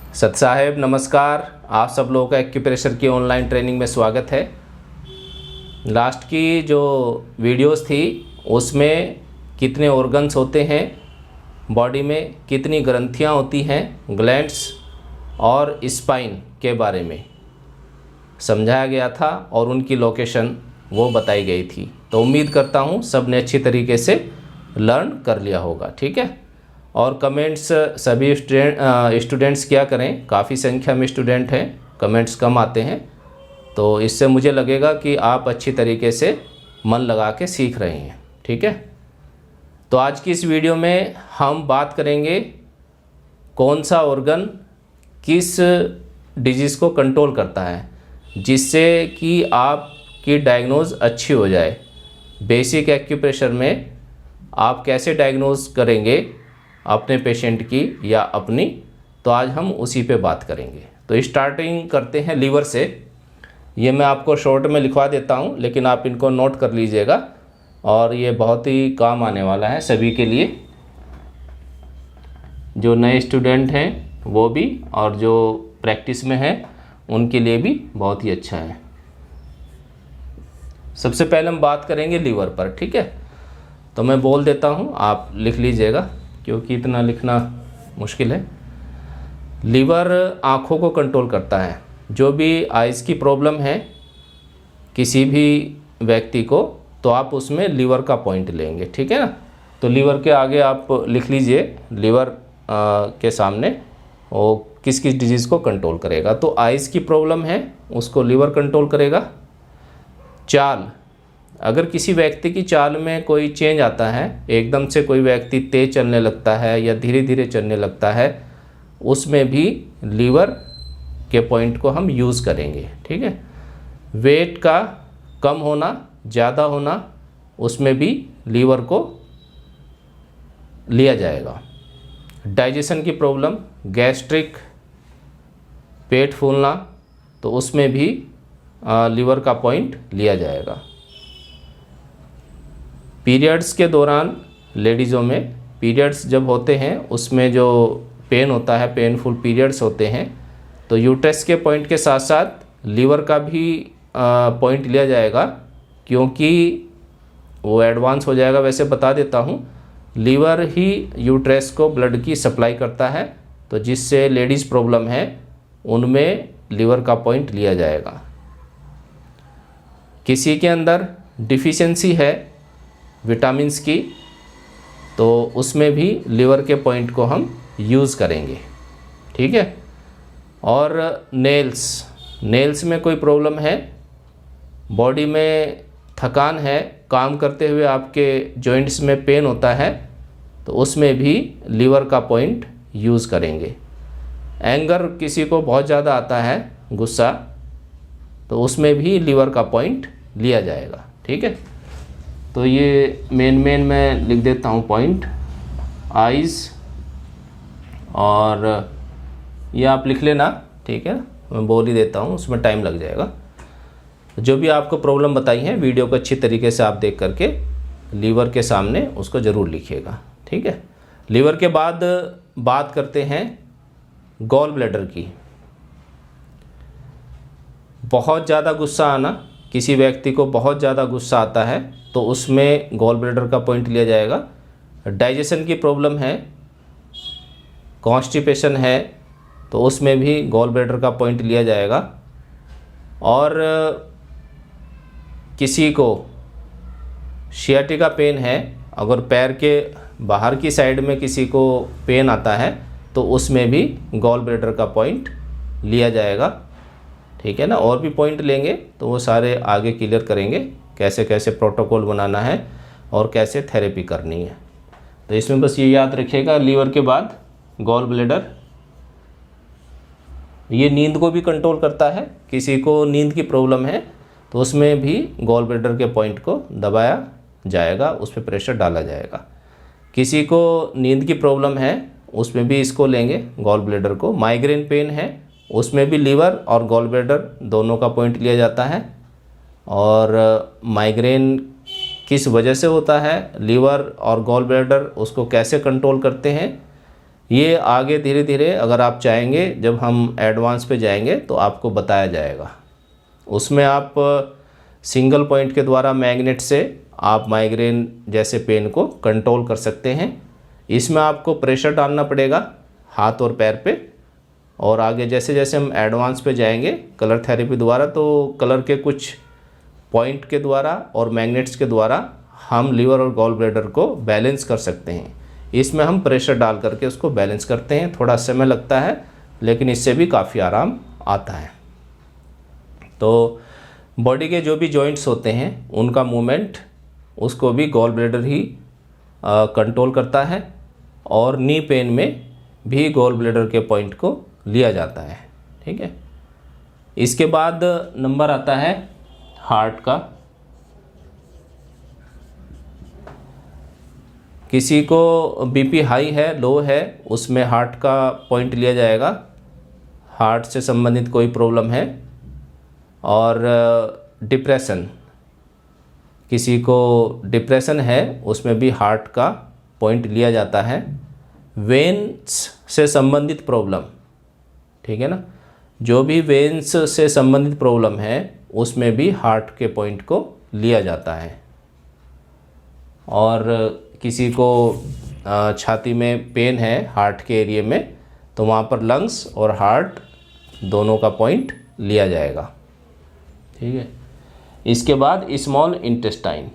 सत साहेब नमस्कार। आप सब लोगों का एक्यूप्रेशर की ऑनलाइन ट्रेनिंग में स्वागत है। लास्ट की जो वीडियोस थी उसमें कितने ऑर्गन्स होते हैं बॉडी में, कितनी ग्रंथियां होती हैं, ग्लैंड्स और स्पाइन के बारे में समझाया गया था और उनकी लोकेशन वो बताई गई थी। तो उम्मीद करता हूँ सब ने अच्छी तरीके से लर्न कर लिया होगा। ठीक है। और कमेंट्स सभी स्टूडेंट्स क्या करें, काफ़ी संख्या में स्टूडेंट हैं, कमेंट्स कम आते हैं, तो इससे मुझे लगेगा कि आप अच्छी तरीके से मन लगा के सीख रहे हैं। ठीक है। तो आज की इस वीडियो में हम बात करेंगे कौन सा ऑर्गन किस डिजीज़ को कंट्रोल करता है, जिससे कि आपकी डायग्नोज अच्छी हो जाए। बेसिक एक्यूप्रेशर में आप कैसे डायग्नोज करेंगे अपने पेशेंट की या अपनी, तो आज हम उसी पे बात करेंगे। तो स्टार्टिंग करते हैं लीवर से। ये मैं आपको शॉर्ट में लिखवा देता हूँ, लेकिन आप इनको नोट कर लीजिएगा और ये बहुत ही काम आने वाला है सभी के लिए, जो नए स्टूडेंट हैं वो भी और जो प्रैक्टिस में हैं उनके लिए भी बहुत ही अच्छा है। सबसे पहले हम बात करेंगे लीवर पर। ठीक है। तो मैं बोल देता हूँ, आप लिख लीजिएगा क्योंकि इतना लिखना मुश्किल है। लीवर आँखों को कंट्रोल करता है। जो भी आइज़ की प्रॉब्लम है किसी भी व्यक्ति को, तो आप उसमें लीवर का पॉइंट लेंगे। ठीक है ना। तो लीवर के आगे आप लिख लीजिए, लीवर के सामने वो किस किस डिजीज़ को कंट्रोल करेगा। तो आइज़ की प्रॉब्लम है उसको लीवर कंट्रोल करेगा। चाल, अगर किसी व्यक्ति की चाल में कोई चेंज आता है, एकदम से कोई व्यक्ति तेज़ चलने लगता है या धीरे धीरे चलने लगता है, उसमें भी लीवर के पॉइंट को हम यूज़ करेंगे। ठीक है। वेट का कम होना, ज़्यादा होना, उसमें भी लीवर को लिया जाएगा। डाइजेशन की प्रॉब्लम, गैस्ट्रिक, पेट फूलना, तो उसमें भी लीवर का पॉइंट लिया जाएगा। पीरियड्स के दौरान लेडीज़ों में पीरियड्स जब होते हैं उसमें जो पेन होता है, पेनफुल पीरियड्स होते हैं, तो यूट्रस के पॉइंट के साथ साथ लीवर का भी पॉइंट लिया जाएगा, क्योंकि वो एडवांस हो जाएगा। वैसे बता देता हूँ, लीवर ही यूट्रस को ब्लड की सप्लाई करता है, तो जिससे लेडीज़ प्रॉब्लम है उनमें लीवर का पॉइंट लिया जाएगा। किसी के अंदर डिफिशिएंसी है विटामिन्स की, तो उसमें भी लीवर के पॉइंट को हम यूज़ करेंगे। ठीक है। और नेल्स में कोई प्रॉब्लम है, बॉडी में थकान है, काम करते हुए आपके जॉइंट्स में पेन होता है, तो उसमें भी लीवर का पॉइंट यूज़ करेंगे। एंगर किसी को बहुत ज़्यादा आता है, गुस्सा, तो उसमें भी लीवर का पॉइंट लिया जाएगा। ठीक है। तो ये मेन मैं लिख देता हूँ पॉइंट, आइज़, और ये आप लिख लेना। ठीक है। मैं बोल ही देता हूँ, उसमें टाइम लग जाएगा। जो भी आपको प्रॉब्लम बताई है वीडियो को अच्छी तरीके से आप देख करके लीवर के सामने उसको ज़रूर लिखिएगा। ठीक है। लीवर के बाद बात करते हैं गॉल ब्लैडर की। बहुत ज़्यादा गुस्सा आना, किसी व्यक्ति को बहुत ज़्यादा गुस्सा आता है तो उसमें गॉल ब्लैडर का पॉइंट लिया जाएगा। डाइजेशन की प्रॉब्लम है, कॉन्स्टिपेशन है, तो उसमें भी गॉल ब्लैडर का पॉइंट लिया जाएगा। और किसी को सियाटिका पेन है, अगर पैर के बाहर की साइड में किसी को पेन आता है, तो उसमें भी गॉल ब्लैडर का पॉइंट लिया जाएगा। ठीक है ना। और भी पॉइंट लेंगे तो वो सारे आगे क्लियर करेंगे, कैसे कैसे प्रोटोकॉल बनाना है और कैसे थेरेपी करनी है। तो इसमें बस ये याद रखिएगा, लीवर के बाद गॉल ब्लैडर। ये नींद को भी कंट्रोल करता है। किसी को नींद की प्रॉब्लम है तो उसमें भी गॉल ब्लैडर के पॉइंट को दबाया जाएगा, उस पर प्रेशर डाला जाएगा। किसी को नींद की प्रॉब्लम है उसमें भी इसको लेंगे, गॉल ब्लैडर को। माइग्रेन पेन है उसमें भी लीवर और गॉल ब्लैडर दोनों का पॉइंट लिया जाता है। और माइग्रेन किस वजह से होता है, लीवर और गॉल ब्लैडर उसको कैसे कंट्रोल करते हैं, ये आगे धीरे धीरे अगर आप चाहेंगे जब हम एडवांस पे जाएंगे तो आपको बताया जाएगा। उसमें आप सिंगल पॉइंट के द्वारा मैग्नेट से आप माइग्रेन जैसे पेन को कंट्रोल कर सकते हैं। इसमें आपको प्रेशर डालना पड़ेगा हाथ और पैर पे, और आगे जैसे जैसे हम एडवांस पे जाएंगे कलर थेरेपी द्वारा, तो कलर के कुछ पॉइंट के द्वारा और मैग्नेट्स के द्वारा हम लीवर और गॉल ब्लैडर को बैलेंस कर सकते हैं। इसमें हम प्रेशर डाल करके उसको बैलेंस करते हैं। थोड़ा समय लगता है लेकिन इससे भी काफ़ी आराम आता है। तो बॉडी के जो भी जॉइंट्स होते हैं उनका मूवमेंट उसको भी गॉल ब्लैडर ही कंट्रोल करता है, और नी पेन में भी गॉल ब्लैडर के पॉइंट को लिया जाता है। ठीक है। इसके बाद नंबर आता है हार्ट का। किसी को बीपी हाई है, लो है, उसमें हार्ट का पॉइंट लिया जाएगा। हार्ट से संबंधित कोई प्रॉब्लम है। और डिप्रेशन, किसी को डिप्रेशन है उसमें भी हार्ट का पॉइंट लिया जाता है। वेन्स से संबंधित प्रॉब्लम, ठीक है ना, जो भी वेन्स से संबंधित प्रॉब्लम है उसमें भी हार्ट के पॉइंट को लिया जाता है। और किसी को छाती में पेन है हार्ट के एरिया में, तो वहाँ पर लंग्स और हार्ट दोनों का पॉइंट लिया जाएगा। ठीक है। इसके बाद स्मॉल इंटेस्टाइन,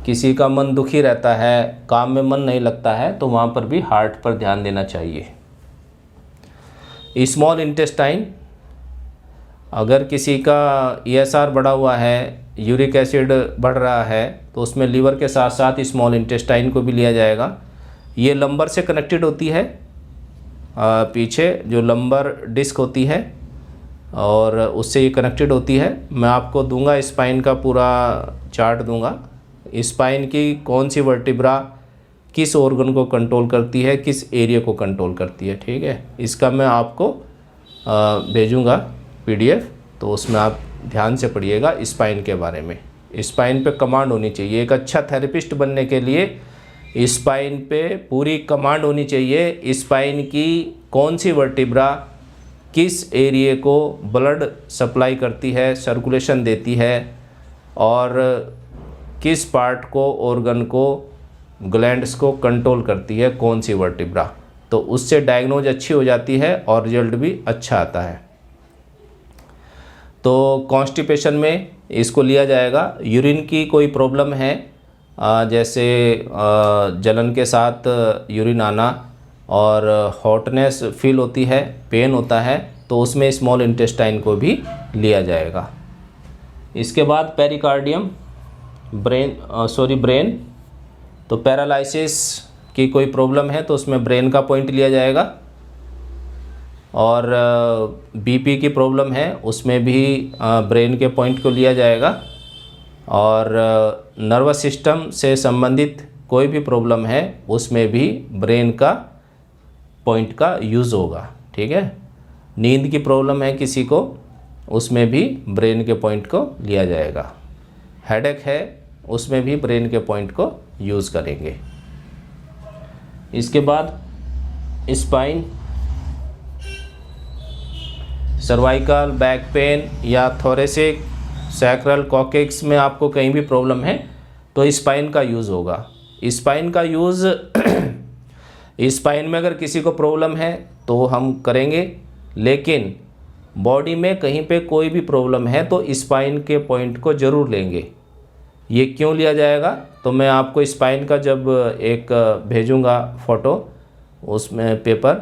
किसी का मन दुखी रहता है, काम में मन नहीं लगता है, तो वहाँ पर भी हार्ट पर ध्यान देना चाहिए। स्मॉल इंटेस्टाइन, अगर किसी का ESR बढ़ा हुआ है, यूरिक एसिड बढ़ रहा है, तो उसमें लीवर के साथ साथ स्मॉल इंटेस्टाइन को भी लिया जाएगा। ये लंबर से कनेक्टेड होती है, पीछे जो लंबर डिस्क होती है और उससे ये कनेक्टेड होती है। मैं आपको दूंगा स्पाइन का पूरा चार्ट दूंगा, स्पाइन की कौन सी वर्टिब्रा किस ऑर्गन को कंट्रोल करती है, किस एरिया को कंट्रोल करती है। ठीक है। इसका मैं आपको भेजूंगा PDF, तो उसमें आप ध्यान से पढ़िएगा स्पाइन के बारे में। स्पाइन पे कमांड होनी चाहिए। एक अच्छा थेरेपिस्ट बनने के लिए स्पाइन पे पूरी कमांड होनी चाहिए। स्पाइन की कौन सी वर्टिब्रा किस एरिया को ब्लड सप्लाई करती है, सर्कुलेशन देती है, और किस पार्ट को, ऑर्गन को, ग्लैंड्स को कंट्रोल करती है, कौन सी वर्टिब्रा, तो उससे डायग्नोज अच्छी हो जाती है और रिजल्ट भी अच्छा आता है। तो कॉन्स्टिपेशन में इसको लिया जाएगा। यूरिन की कोई प्रॉब्लम है, जैसे जलन के साथ यूरिन आना और हॉटनेस फील होती है, पेन होता है, तो उसमें स्मॉल इंटेस्टाइन को भी लिया जाएगा। इसके बाद पेरिकार्डियम, ब्रेन, तो पैरालिसिस की कोई प्रॉब्लम है तो उसमें ब्रेन का पॉइंट लिया जाएगा। और BP की प्रॉब्लम है उसमें भी ब्रेन के पॉइंट को लिया जाएगा। और नर्वस सिस्टम से संबंधित कोई भी प्रॉब्लम है उसमें भी ब्रेन का पॉइंट का यूज़ होगा। ठीक है। नींद की प्रॉब्लम है किसी को, उसमें भी ब्रेन के पॉइंट को लिया जाएगा। हेडेक है उसमें भी ब्रेन के पॉइंट को यूज़ करेंगे। इसके बाद स्पाइन, सर्वाइकल, बैक पेन या थोरेसिक, सैक्रल, कॉकेक्स में आपको कहीं भी प्रॉब्लम है तो स्पाइन का यूज़ होगा। स्पाइन का यूज़ स्पाइन में अगर किसी को प्रॉब्लम है तो हम करेंगे, लेकिन बॉडी में कहीं पे कोई भी प्रॉब्लम है तो स्पाइन के पॉइंट को ज़रूर लेंगे। ये क्यों लिया जाएगा, तो मैं आपको स्पाइन का जब एक भेजूँगा फ़ोटो, उसमें पेपर,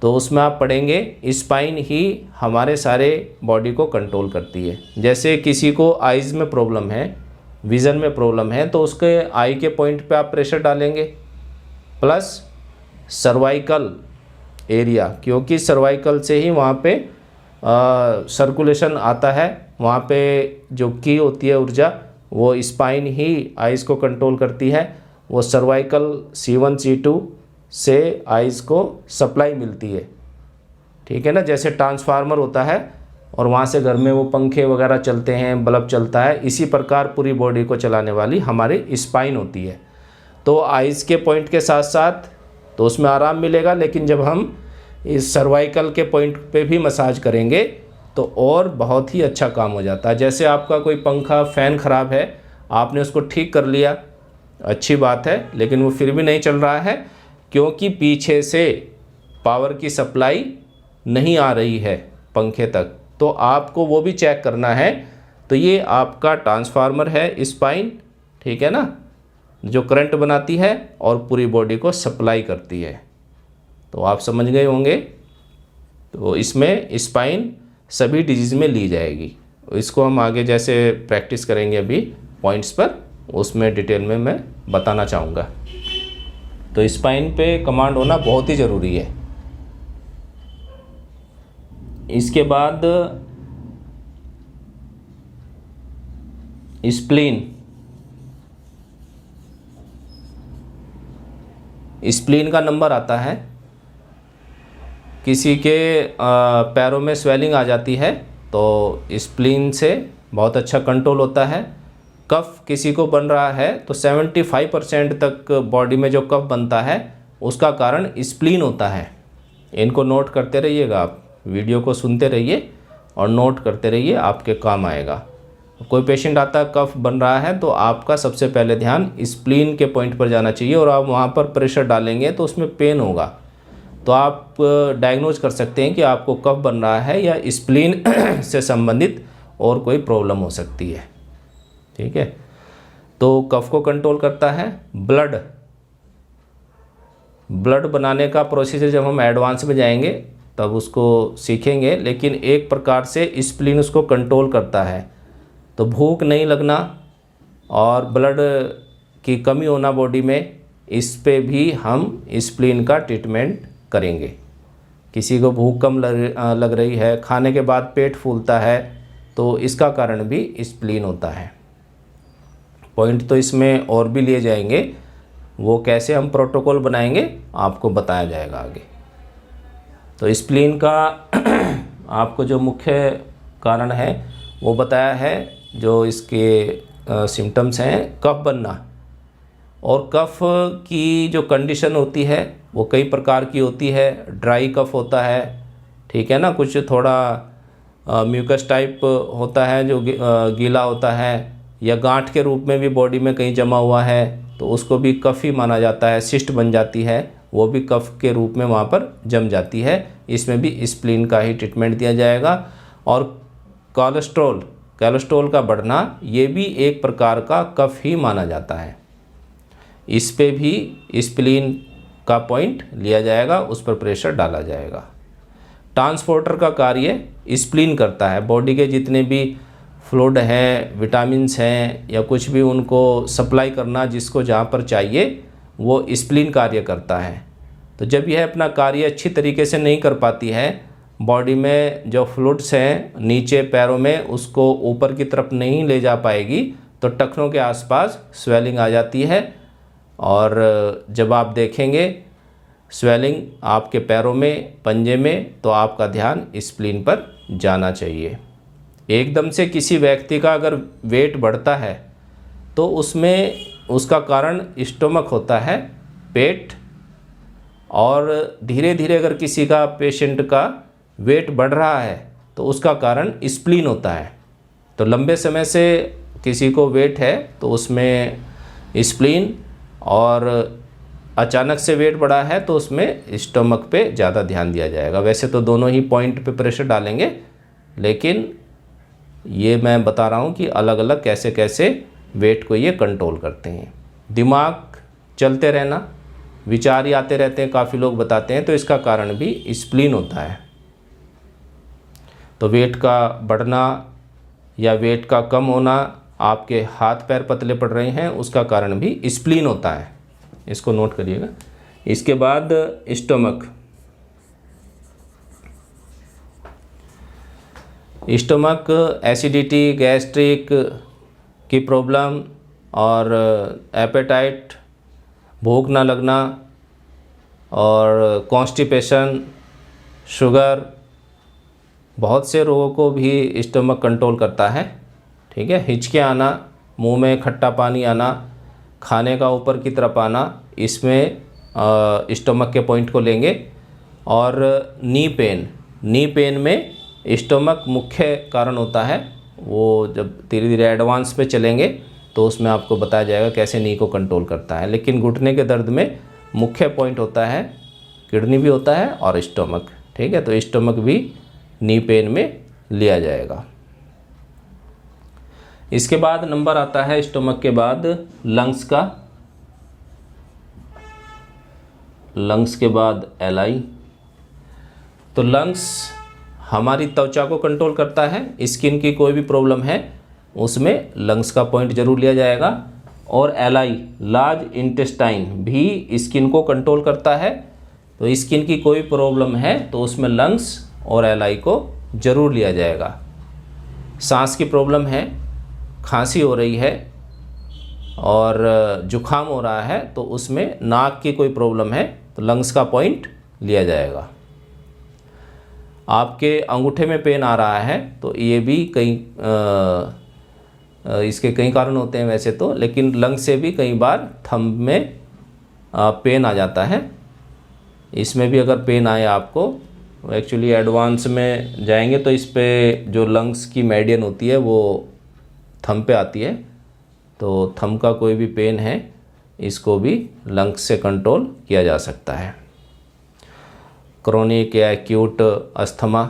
तो उसमें आप पढ़ेंगे स्पाइन ही हमारे सारे बॉडी को कंट्रोल करती है। जैसे किसी को आइज़ में प्रॉब्लम है, विज़न में प्रॉब्लम है, तो उसके आई के पॉइंट पे आप प्रेशर डालेंगे, प्लस सर्वाइकल एरिया, क्योंकि सर्वाइकल से ही वहाँ पे सर्कुलेशन आता है, वहाँ पे जो की होती है ऊर्जा, वो स्पाइन ही आइज़ को कंट्रोल करती है। वो सर्वाइकल C1 C2 से आइज़ को सप्लाई मिलती है। ठीक है ना, जैसे ट्रांसफार्मर होता है और वहाँ से घर में वो पंखे वगैरह चलते हैं, बल्ब चलता है। इसी प्रकार पूरी बॉडी को चलाने वाली हमारी स्पाइन होती है। तो आइज़ के पॉइंट के साथ साथ तो उसमें आराम मिलेगा, लेकिन जब हम इस सर्वाइकल के पॉइंट पे भी मसाज करेंगे तो और बहुत ही अच्छा काम हो जाता है। जैसे आपका कोई पंखा फ़ैन ख़राब है, आपने उसको ठीक कर लिया, अच्छी बात है, लेकिन वो फिर भी नहीं चल रहा है क्योंकि पीछे से पावर की सप्लाई नहीं आ रही है पंखे तक, तो आपको वो भी चेक करना है। तो ये आपका ट्रांसफार्मर है स्पाइन, ठीक है ना, जो करंट बनाती है और पूरी बॉडी को सप्लाई करती है। तो आप समझ गए होंगे। तो इसमें स्पाइन सभी डिजीज़ में ली जाएगी। इसको हम आगे जैसे प्रैक्टिस करेंगे अभी पॉइंट्स पर, उसमें डिटेल में मैं बताना चाहूँगा। तो स्पाइन पे कमांड होना बहुत ही ज़रूरी है। इसके बाद स्प्लीन का नंबर आता है। किसी के पैरों में स्वेलिंग आ जाती है तो स्प्लीन से बहुत अच्छा कंट्रोल होता है। कफ किसी को बन रहा है तो 75% तक बॉडी में जो कफ बनता है उसका कारण स्प्लीन होता है। इनको नोट करते रहिएगा, आप वीडियो को सुनते रहिए और नोट करते रहिए, आपके काम आएगा। कोई पेशेंट आता है कफ बन रहा है तो आपका सबसे पहले ध्यान स्प्लीन के पॉइंट पर जाना चाहिए, और आप वहाँ पर प्रेशर डालेंगे तो उसमें पेन होगा। तो आप डायग्नोज कर सकते हैं कि आपको कफ बन रहा है या स्प्लीन से संबंधित और कोई प्रॉब्लम हो सकती है, ठीक है। तो कफ को कंट्रोल करता है। ब्लड बनाने का प्रोसीजर जब हम एडवांस में जाएंगे तब उसको सीखेंगे, लेकिन एक प्रकार से स्प्लीन उसको कंट्रोल करता है। तो भूख नहीं लगना और ब्लड की कमी होना बॉडी में, इस पे भी हम स्प्लीन का ट्रीटमेंट करेंगे। किसी को भूख कम लग रही है, खाने के बाद पेट फूलता है, तो इसका कारण भी स्प्लीन होता है। पॉइंट तो इसमें और भी लिए जाएंगे, वो कैसे हम प्रोटोकॉल बनाएंगे आपको बताया जाएगा आगे। तो स्प्लीन का आपको जो मुख्य कारण है वो बताया है। जो इसके सिम्टम्स हैं, कफ बनना, और कफ की जो कंडीशन होती है वो कई प्रकार की होती है। ड्राई कफ होता है, ठीक है ना, कुछ थोड़ा म्यूकस टाइप होता है जो गीला होता है, या गांठ के रूप में भी बॉडी में कहीं जमा हुआ है तो उसको भी कफ ही माना जाता है। सिस्ट बन जाती है, वो भी कफ के रूप में वहाँ पर जम जाती है। इसमें भी स्प्लीन का ही ट्रीटमेंट दिया जाएगा। और कोलेस्ट्रॉल का बढ़ना, ये भी एक प्रकार का कफ ही माना जाता है। इस पे भी स्प्लीन का पॉइंट लिया जाएगा, उस पर प्रेशर डाला जाएगा। ट्रांसपोर्टर का कार्य स्प्लीन करता है। बॉडी के जितने भी फ्लूइड हैं, विटामिन्स हैं, या कुछ भी उनको सप्लाई करना जिसको जहाँ पर चाहिए, वो स्प्लीन कार्य करता है। तो जब यह अपना कार्य अच्छी तरीके से नहीं कर पाती है, बॉडी में जो फ्लूइड्स हैं नीचे पैरों में, उसको ऊपर की तरफ नहीं ले जा पाएगी, तो टखनों के आसपास स्वेलिंग आ जाती है। और जब आप देखेंगे स्वेलिंग आपके पैरों में, पंजे में, तो आपका ध्यान स्प्लीन पर जाना चाहिए। एकदम से किसी व्यक्ति का अगर वेट बढ़ता है तो उसमें उसका कारण स्टोमक होता है, पेट। और धीरे धीरे अगर किसी का पेशेंट का वेट बढ़ रहा है तो उसका कारण स्प्लीन होता है। तो लंबे समय से किसी को वेट है तो उसमें स्प्लीन, और अचानक से वेट बढ़ा है तो उसमें स्टोमक पे ज़्यादा ध्यान दिया जाएगा। वैसे तो दोनों ही पॉइंट पे प्रेशर डालेंगे, लेकिन ये मैं बता रहा हूँ कि अलग अलग कैसे कैसे वेट को ये कंट्रोल करते हैं। दिमाग चलते रहना, विचार ही आते रहते हैं, काफ़ी लोग बताते हैं, तो इसका कारण भी स्प्लीन होता है। तो वेट का बढ़ना या वेट का कम होना, आपके हाथ पैर पतले पड़ रहे हैं, उसका कारण भी स्प्लीन होता है। इसको नोट करिएगा। इसके बाद स्टोमक एसिडिटी, गैस्ट्रिक की प्रॉब्लम, और एपेटाइट, भूख ना लगना, और कॉन्स्टिपेशन, शुगर, बहुत से रोगों को भी स्टमक कंट्रोल करता है। ठीक है, हिचके आना, मुंह में खट्टा पानी आना, खाने का ऊपर की तरफ आना, इसमें स्टमक के पॉइंट को लेंगे। और नी पेन में स्टमक मुख्य कारण होता है। वो जब धीरे धीरे एडवांस पे चलेंगे तो उसमें आपको बताया जाएगा कैसे नी को कंट्रोल करता है। लेकिन घुटने के दर्द में मुख्य पॉइंट होता है, किडनी भी होता है और स्टमक। ठीक है, तो स्टमक भी नी पेन में लिया जाएगा। इसके बाद नंबर आता है स्टमक के बाद लंग्स का। लंग्स के बाद एलआई। तो लंग्स हमारी त्वचा को कंट्रोल करता है। स्किन की कोई भी प्रॉब्लम है उसमें लंग्स का पॉइंट जरूर लिया जाएगा। और एलआई लार्ज इंटेस्टाइन भी स्किन को कंट्रोल करता है। तो स्किन की कोई प्रॉब्लम है तो उसमें लंग्स और एलआई को जरूर लिया जाएगा। सांस की प्रॉब्लम है, खांसी हो रही है और जुखाम हो रहा है तो उसमें नाक की कोई प्रॉब्लम है तो लंग्स का पॉइंट लिया जाएगा। आपके अंगूठे में पेन आ रहा है तो ये भी इसके कई कारण होते हैं वैसे तो, लेकिन लंग से भी कई बार थंब में पेन आ जाता है। इसमें भी अगर पेन आए आपको, एक्चुअली एडवांस में जाएंगे तो इस पे जो लंग्स की मेडियन होती है वो थंब पे आती है। तो थंब का कोई भी पेन है इसको भी लंग्स से कंट्रोल किया जा सकता है। क्रोनिक या एक्यूट अस्थमा,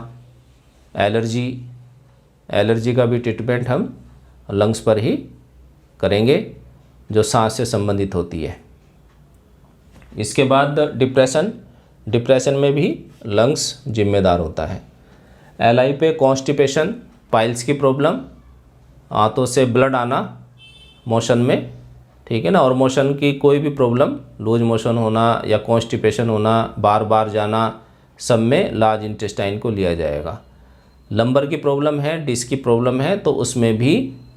एलर्जी का भी ट्रीटमेंट हम लंग्स पर ही करेंगे जो सांस से संबंधित होती है। इसके बाद डिप्रेशन में भी लंग्स जिम्मेदार होता है। एलआई पे कॉन्स्टिपेशन, पाइल्स की प्रॉब्लम, आंतों से ब्लड आना मोशन में, ठीक है ना, और मोशन की कोई भी प्रॉब्लम, लूज मोशन होना या कॉन्स्टिपेशन होना, बार बार जाना, सब में लार्ज इंटेस्टाइन को लिया जाएगा। लंबर की प्रॉब्लम है, डिस्क की प्रॉब्लम है तो उसमें भी,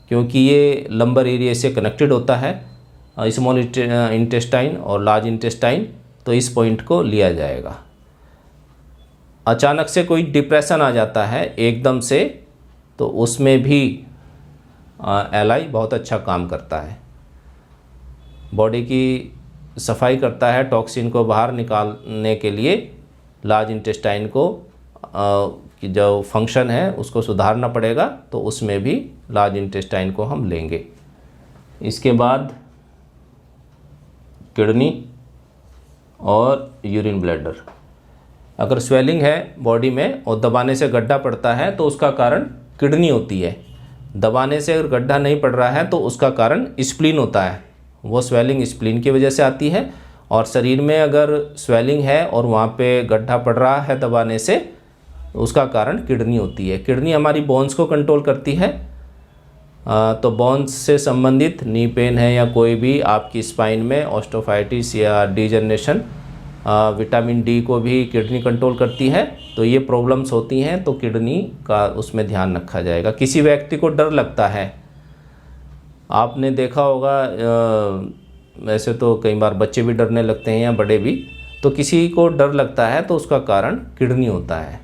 क्योंकि ये लंबर एरिया से कनेक्टेड होता है स्मॉल इंटेस्टाइन और लार्ज इंटेस्टाइन, तो इस पॉइंट को लिया जाएगा। अचानक से कोई डिप्रेशन आ जाता है एकदम से तो उसमें भी एलआई बहुत अच्छा काम करता है। बॉडी की सफाई करता है, टॉक्सिन को बाहर निकालने के लिए लार्ज इंटेस्टाइन को कि जो फंक्शन है उसको सुधारना पड़ेगा, तो उसमें भी लार्ज इंटेस्टाइन को हम लेंगे। इसके बाद किडनी और यूरिन ब्लैडर। अगर स्वेलिंग है बॉडी में और दबाने से गड्ढा पड़ता है तो उसका कारण किडनी होती है। दबाने से अगर गड्ढा नहीं पड़ रहा है तो उसका कारण स्प्लीन होता है, वो स्वेलिंग स्प्लीन की वजह से आती है। और शरीर में अगर स्वेलिंग है और वहाँ पे गड्ढा पड़ रहा है दबाने से, उसका कारण किडनी होती है। किडनी हमारी बोन्स को कंट्रोल करती है। तो बोन्स से संबंधित नी पेन है या कोई भी आपकी स्पाइन में ऑस्टोफाइटिस या डीजनरेशन, विटामिन डी को भी किडनी कंट्रोल करती है। तो ये प्रॉब्लम्स होती हैं तो किडनी का उसमें ध्यान रखा जाएगा। किसी व्यक्ति को डर लगता है, आपने देखा होगा, वैसे तो कई बार बच्चे भी डरने लगते हैं या बड़े भी, तो किसी को डर लगता है तो उसका कारण किडनी होता है।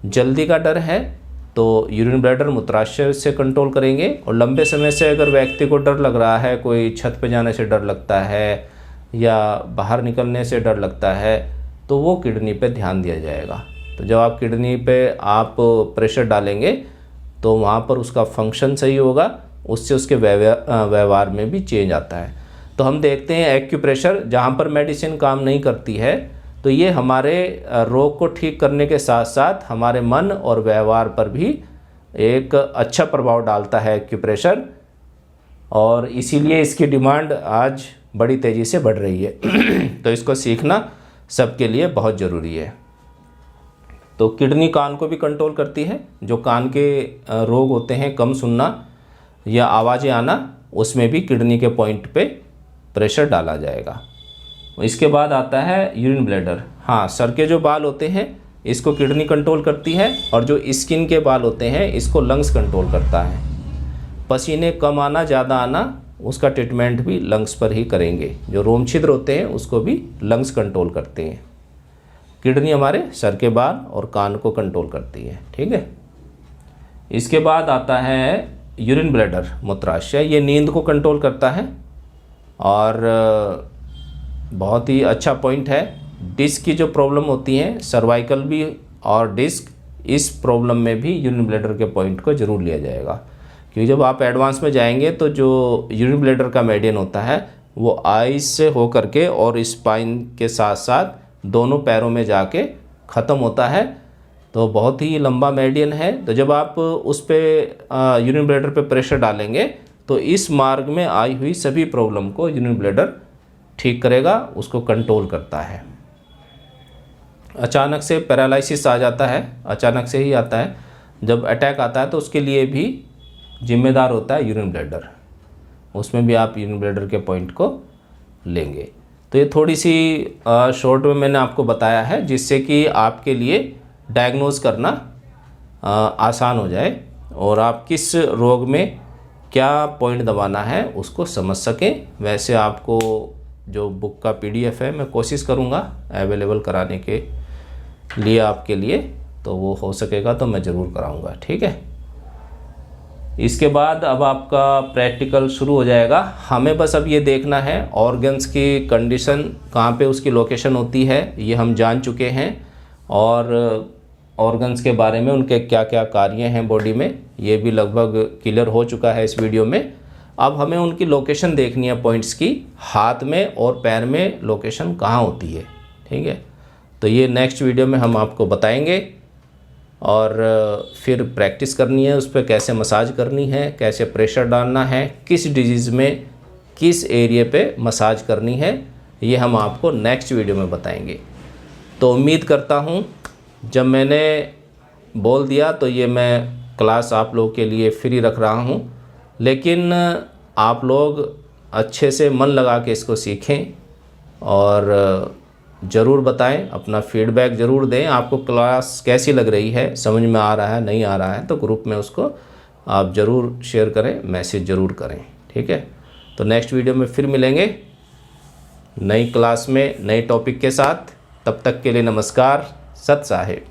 जल्दी का डर है तो यूरिन ब्लैडर मूत्राशय से कंट्रोल करेंगे। और लंबे समय से अगर व्यक्ति को डर लग रहा है, कोई छत पे जाने से डर लगता है या बाहर निकलने से डर लगता है, तो वो किडनी पे ध्यान दिया जाएगा। तो जब आप किडनी पे आप प्रेशर डालेंगे तो वहाँ पर उसका फंक्शन सही होगा, उससे उसके व्यवहार में भी चेंज आता है। तो हम देखते हैं एक्यूप्रेशर, जहाँ पर मेडिसिन काम नहीं करती है तो ये हमारे रोग को ठीक करने के साथ साथ हमारे मन और व्यवहार पर भी एक अच्छा प्रभाव डालता है एक्यूप्रेशर, और इसीलिए इसकी डिमांड आज बड़ी तेज़ी से बढ़ रही है। तो इसको सीखना सबके लिए बहुत ज़रूरी है। तो किडनी कान को भी कंट्रोल करती है। जो कान के रोग होते हैं, कम सुनना या आवाज़ें आना, उसमें भी किडनी के पॉइंट पे प्रेशर डाला जाएगा। इसके बाद आता है यूरिन ब्लैडर। हाँ, सर के जो बाल होते हैं इसको किडनी कंट्रोल करती है, और जो स्किन के बाल होते हैं इसको लंग्स कंट्रोल करता है। पसीने कम आना, ज़्यादा आना, उसका ट्रीटमेंट भी लंग्स पर ही करेंगे। जो रोम छिद्र होते हैं उसको भी लंग्स कंट्रोल करते हैं। किडनी हमारे सर के बाल और कान को कंट्रोल करती है। ठीक है, इसके बाद आता है यूरिन ब्लैडर, मूत्राशय। ये नींद को कंट्रोल करता है और बहुत ही अच्छा पॉइंट है। डिस्क की जो प्रॉब्लम होती है, सर्वाइकल भी और डिस्क, इस प्रॉब्लम में भी यूरिन ब्लैडर के पॉइंट को ज़रूर लिया जाएगा, क्योंकि जब आप एडवांस में जाएंगे तो जो यूरिन ब्लैडर का मेडियन होता है वो आइज से हो करके और स्पाइन के साथ साथ दोनों पैरों में जाके ख़त्म होता है। तो बहुत ही लंबा मेडियन है। तो जब आप उस पर यूरिन ब्लैडर पे प्रेशर डालेंगे तो इस मार्ग में आई हुई सभी प्रॉब्लम को यूरिन ब्लैडर ठीक करेगा, उसको कंट्रोल करता है। अचानक से पैरालिसिस आ जाता है, अचानक से ही आता है, जब अटैक आता है तो उसके लिए भी जिम्मेदार होता है यूरिन ब्लैडर, उसमें भी आप यूरिन ब्लैडर के पॉइंट को लेंगे। तो ये थोड़ी सी शॉर्ट में मैंने आपको बताया है, जिससे कि आपके लिए डायग्नोज करना आसान हो जाए और आप किस रोग में क्या पॉइंट दबाना है उसको समझ सकें। वैसे आपको जो बुक का PDF है मैं कोशिश करूँगा अवेलेबल कराने के लिए आपके लिए, तो वो हो सकेगा तो मैं ज़रूर कराऊँगा। ठीक है, इसके बाद अब आपका प्रैक्टिकल शुरू हो जाएगा। हमें बस अब ये देखना है ऑर्गन्स की कंडीशन, कहाँ पे उसकी लोकेशन होती है ये हम जान चुके हैं, और ऑर्गन्स के बारे में उनके क्या क्या कार्य हैं बॉडी में ये भी लगभग क्लियर हो चुका है इस वीडियो में। अब हमें उनकी लोकेशन देखनी है पॉइंट्स की, हाथ में और पैर में लोकेशन कहाँ होती है। ठीक है, तो ये नेक्स्ट वीडियो में हम आपको बताएंगे और फिर प्रैक्टिस करनी है, उस पर कैसे मसाज करनी है, कैसे प्रेशर डालना है, किस डिजीज़ में किस एरिया पे मसाज करनी है, ये हम आपको नेक्स्ट वीडियो में बताएंगे। तो उम्मीद करता हूँ जब मैंने बोल दिया तो ये मैं क्लास आप लोगों के लिए फ्री रख रहा हूँ, लेकिन आप लोग अच्छे से मन लगा के इसको सीखें और ज़रूर बताएं, अपना फीडबैक ज़रूर दें। आपको क्लास कैसी लग रही है, समझ में आ रहा है नहीं आ रहा है, तो ग्रुप में उसको आप ज़रूर शेयर करें, मैसेज ज़रूर करें। ठीक है, तो नेक्स्ट वीडियो में फिर मिलेंगे नई क्लास में नए टॉपिक के साथ। तब तक के लिए नमस्कार, सत साहेब।